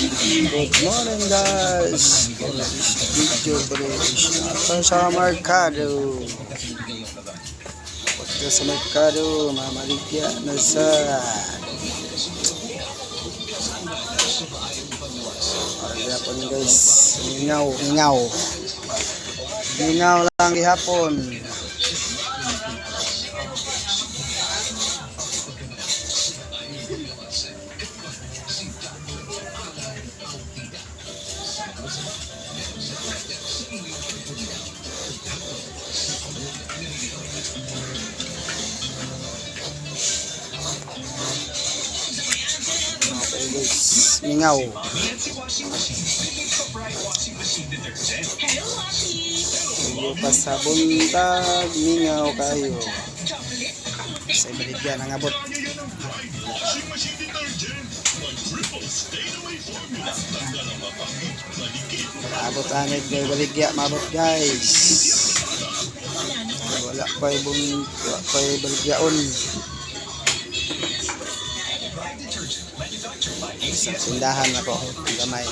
Good morning guys. Video bridge. Ito sa Mercado. Punta sa Mercado. Mamaligya na sa hapon guys. Hingaw lang gihapon. Mingaw. Iyo pa sa buntag, mingaw kayo. Sa baligya nang abot. Abot anid kay baligya, mabot guys. Wala pa baligyaon. Sa tindahan ako, gamay.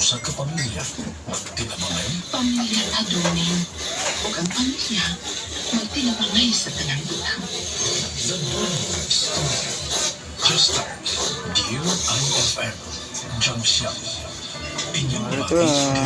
Sa kapamilya, magtinamangay. Pamilya adonin. Huwag ang pamilya, magtinamangay sa tanang butang. The Burning Story. Just start. Dear IFM. Jump Shop. Inyong Ito